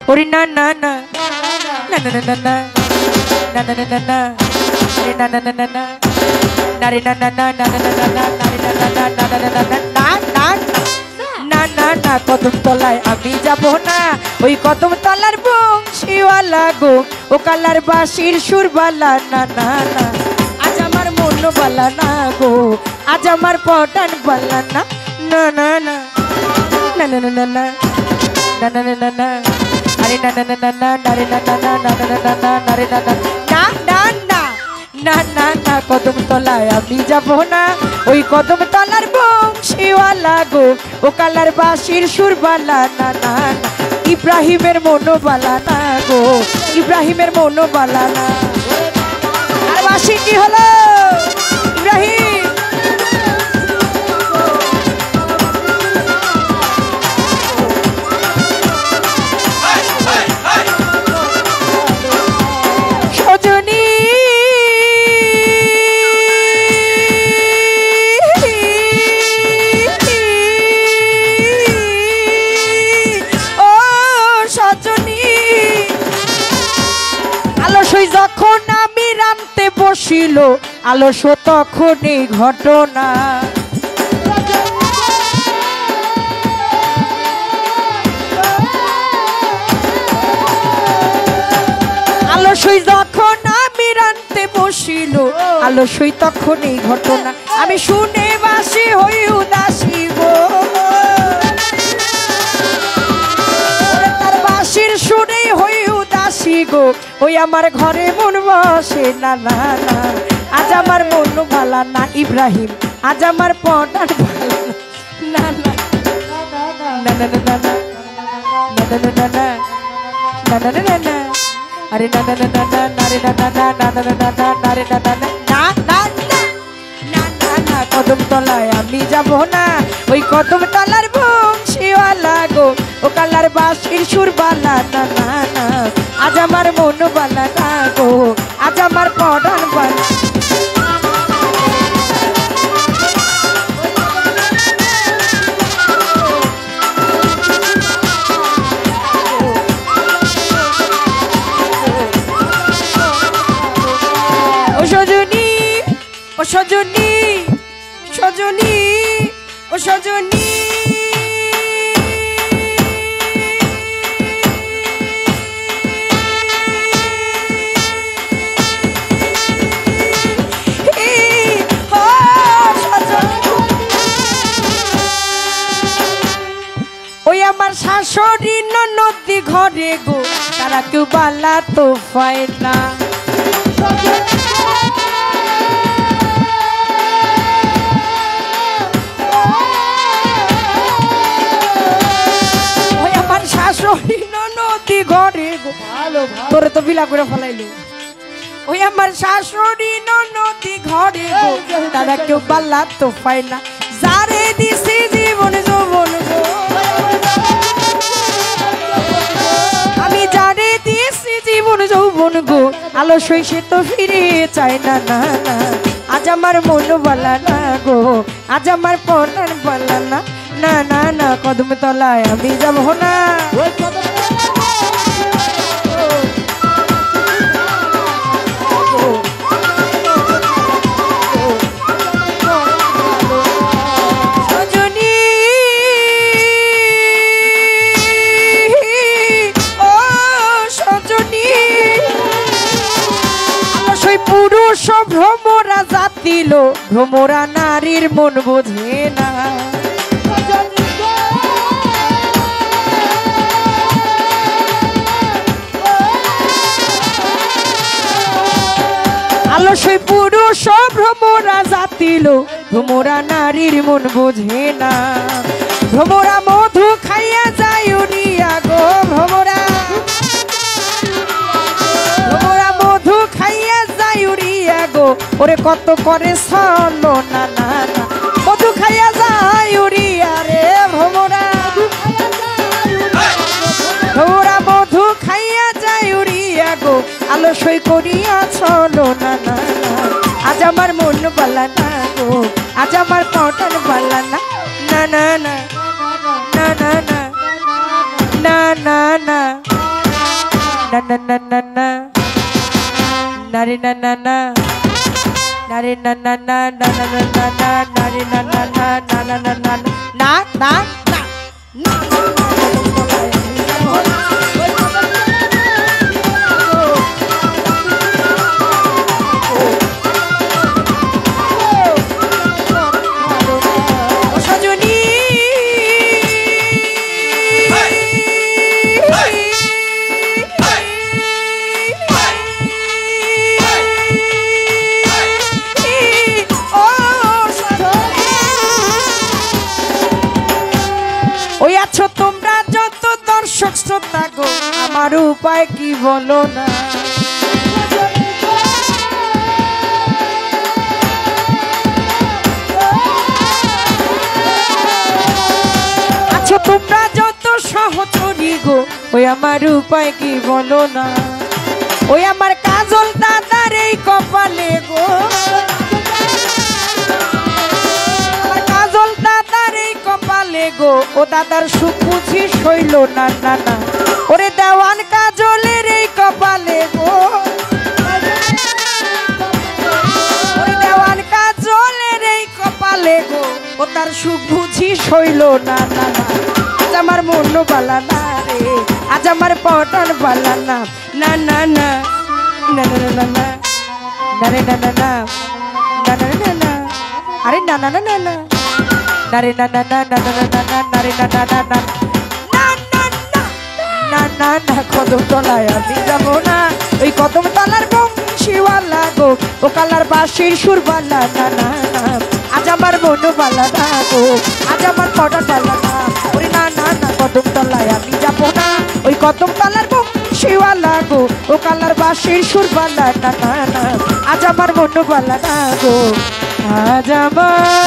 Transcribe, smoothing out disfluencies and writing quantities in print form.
ওরে না না না না না না না না না না না রে না না না না না না রে না না না না না না না না রে না না না না না না না না না না কদম তলায় আমি যাব না ওই কদম তলার বংশীওয়ালা গো ও কালার বাঁশির সুরবালা না না না আজ আমার মন বালা না গো আজ আমার পটান বালা না না না না না না না না na na na na na are na na na na na na re na na na na na na na na re na na na na na na na কদম তলায় আমি যাব না ওই কদম তলার বংশীওয়ালা গো ও কালার বাঁশির সুরবালা না না না ইব্রাহিমের মনোবালা না গো ইব্রাহিমের মনোবালা না আর বাঁশি কি হলো ইব্রাহিম যখন আমি রামতে বসিল আলস তখন এই ঘটনা আলসই যখন আমি রামতে বসিল আলসই তখন এই ঘটনা আমি শুনে বাসি হই উদাসী গো তার বাসির শুনে হই উদাসী গো ওই আমার ঘরে মন বসে না না না আজ আমার মন ভালা না ইব্রাহিম আজ আমার পটান ভালা না না না না না না না না না না না না না আরে না না না না না রে না না না না না না না রে না না না না না না না না কদম তলায় আমি যাব না ওই কদম তলার বংশীওয়ালা গো ও কালার বাঁশির সুরবালা না না না আজ আমার মন বালা না গো আজ আমার পরাণ বালা ও সজনী ও সজনী সজনী ও সজনী ওই আমার শাশুড়ি ননদি ঘরে গো তারা কেউ বালা তো পায় না ওই আমার শাশুড়ি ননদি ঘরে গো তোরে তো বিলা করে ফলাইলো ওই আমার শাশুড়ি ননদি ঘরে গো তারা কেউ বালা তো পায় না যারে দিছি জীবন যৌবন গো আমি যারে দিছি জীবন যৌবন গো আলসই সে তো ফিরে চায় না না না আজ আমার মন বালা না গো আজ আমার পরাণ বালা না না না না কদম তলায় আমি যাব না পুরুষ ভ্রমরা জাতিল ভ্রমরা নারীর মন বোঝে না আলসই পুরুষ ভ্রমরা জাতিল ভ্রমরা নারীর মন বোঝে না ভ্রমরা মধু খাইয়া যায় উড়িয়া গো ভ্রমরা মধু খাইয়া যায় উড়িয়া গো ওরে কত করে চলো না না না মধু খাইয়া যায় উড়িয়া রে ভ্রমরা ভ্রমরা মধু খাইয়া যায় উড়িয়া গো আলসই করিয়া চলো না না না আজ আমার মন বালা না গো আজ আমার পটান বালা না না না না না না না না না না na na na na nari na na na nari na na na na na na na nari na na na na na na na na na তোমরা যত দর্শক শ্রোতা গো আমার উপায় কি বলো না আচ্ছা তোমরা যত সহচরী গো ওই আমার উপায় কি বলো না ওই আমার কাজল দাদার এই কপালে গো গো ও দাদার সুখ বুঝি সইল না না না ওরে দেওয়ান কাজলের এই কপালে গো ওরে দেওয়ান কাজলের এই কপালে গো ও তার সুখ বুঝি সইল না না না আজ আমার মন বালা না রে আজ আমার পটন বালা না না না না না না না না না রে না না না না না না না আরে না না না না না nari na na na na na na na nari na na na na na na na কদম তলায় আমি যাব না ওই কদম তলার বংশীওয়ালা গো ও কালার বাঁশির সুরবালা না না না আজ আমার মন বালা না গো আজ আমার পড়া বালা না ওরে না না না কদম তলায় আমি যাব না ওই কদম তলার বংশীওয়ালা গো ও কালার বাঁশির সুরবালা না না না আজ আমার মন বালা না গো আজ আমার